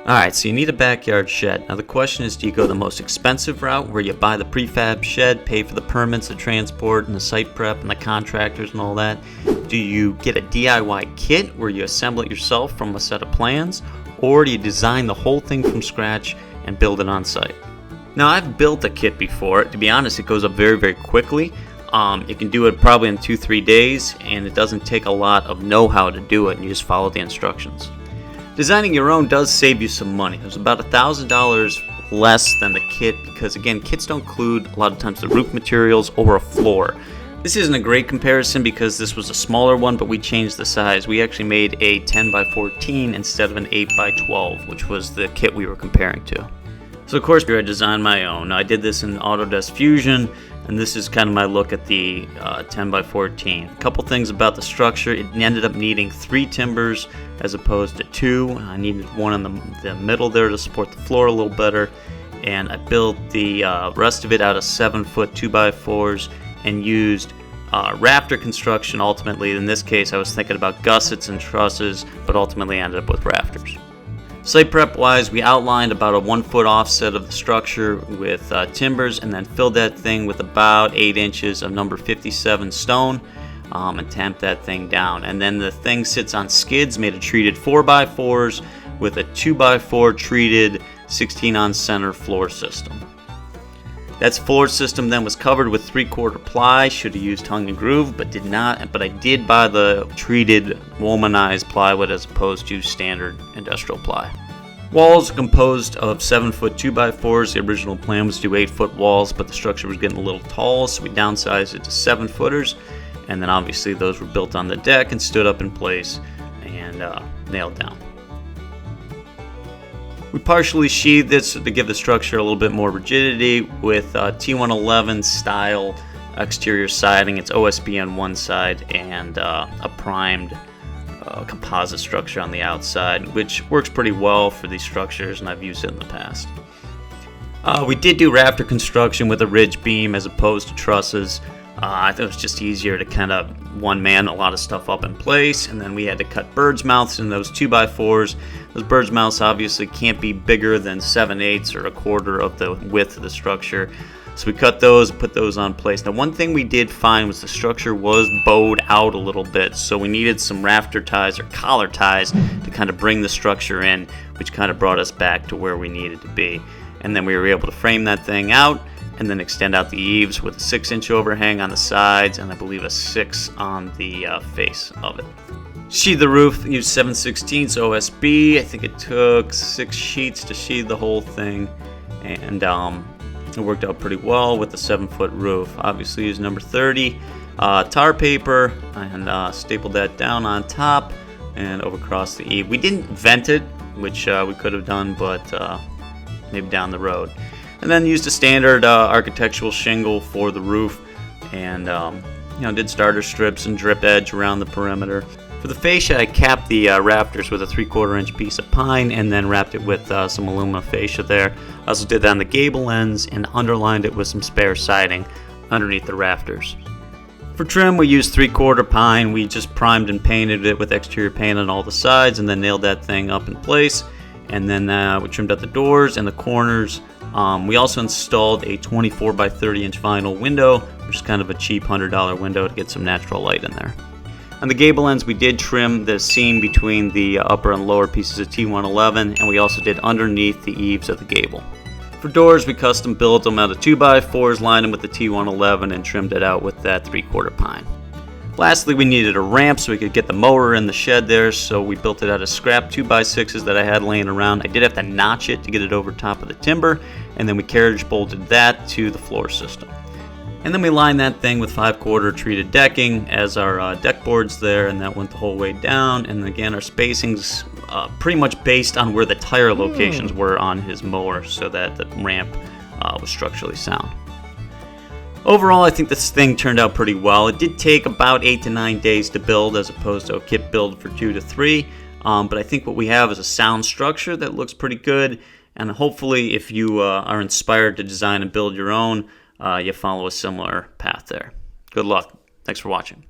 Alright, so you need a backyard shed. Now the question is, do you go the most expensive route where you buy the prefab shed, pay for the permits, the transport, and the site prep, and the contractors and all that? Do you get a DIY kit where you assemble it yourself from a set of plans? Or do you design the whole thing from scratch and build it on site? Now I've built a kit before. To be honest, it goes up very, very quickly. You can do it probably in 2-3 days, and it doesn't take a lot of know-how to do it, and you just follow the instructions. Designing your own does save you some money. There's about $1,000 less than the kit because, again, kits don't include a lot of times the roof materials or a floor. This isn't a great comparison because this was a smaller one, but we changed the size. We actually made a 10x14 instead of an 8x12, which was the kit we were comparing to. So of course I designed my own. I did this in Autodesk Fusion, and this is kind of my look at the 10x14. A couple things about the structure. It ended up needing 3 timbers as opposed to 2. I needed one in the middle there to support the floor a little better, and I built the rest of it out of 7-foot 2x4s and used rafter construction ultimately. In this case I was thinking about gussets and trusses, but ultimately ended up with rafters. Site prep wise, we outlined about a 1-foot offset of the structure with timbers, and then filled that thing with about 8 inches of number 57 stone and tamped that thing down. And then the thing sits on skids made of treated 4x4s with a 2x4 treated 16 on center floor system. That floor system then was covered with 3/4 ply. Should have used tongue and groove, but did not. But I did buy the treated womanized plywood as opposed to standard industrial ply. Walls are composed of 7-foot 2x4s. The original plan was to do 8-foot walls, but the structure was getting a little tall, so we downsized it to 7-footers. And then obviously those were built on the deck and stood up in place and nailed down. We partially sheathed this to give the structure a little bit more rigidity with T111 style exterior siding. It's OSB on one side and a primed composite structure on the outside, which works pretty well for these structures, and I've used it in the past. We did do rafter construction with a ridge beam as opposed to trusses. I thought it was just easier to kind of one-man a lot of stuff up in place, and then we had to cut bird's mouths in those 2x4s. Those bird's mouths obviously can't be bigger than 7/8 or 1/4 of the width of the structure, so we cut those and put those on place. Now one thing we did find was the structure was bowed out a little bit, so we needed some rafter ties or collar ties to kind of bring the structure in, which kind of brought us back to where we needed to be. And then we were able to frame that thing out and then extend out the eaves with a 6-inch overhang on the sides and I believe a 6 on the face of it. Sheathe the roof, used 7/16 OSB. I think it took 6 sheets to sheathe the whole thing, and it worked out pretty well with the 7-foot roof. Obviously used number 30 tar paper and stapled that down on top and over across the eave. We didn't vent it, which we could have done, but maybe down the road. And then used a standard architectural shingle for the roof, and did starter strips and drip edge around the perimeter. For the fascia, I capped the rafters with a 3/4 inch piece of pine and then wrapped it with some aluminum fascia there. I also did that on the gable ends and underlined it with some spare siding underneath the rafters. For trim, we used 3/4 pine. We just primed and painted it with exterior paint on all the sides and then nailed that thing up in place. And then we trimmed out the doors and the corners. We also installed a 24x30 inch vinyl window, which is kind of a cheap $100 window to get some natural light in there. On the gable ends, we did trim the seam between the upper and lower pieces of T111, and we also did underneath the eaves of the gable. For doors, we custom built them out of 2x4s, lined them with the T111, and trimmed it out with that 3/4 pine. Lastly, we needed a ramp so we could get the mower in the shed there, so we built it out of scrap 2x6s that I had laying around. I did have to notch it to get it over top of the timber, and then we carriage bolted that to the floor system. And then we lined that thing with 5/4 treated decking as our deck boards there, and that went the whole way down. And again, our spacing's pretty much based on where the tire locations were on his mower so that the ramp was structurally sound. Overall, I think this thing turned out pretty well. It did take about 8 to 9 days to build as opposed to a kit build for 2 to 3. But I think what we have is a sound structure that looks pretty good. And hopefully, if you are inspired to design and build your own, you follow a similar path there. Good luck. Thanks for watching.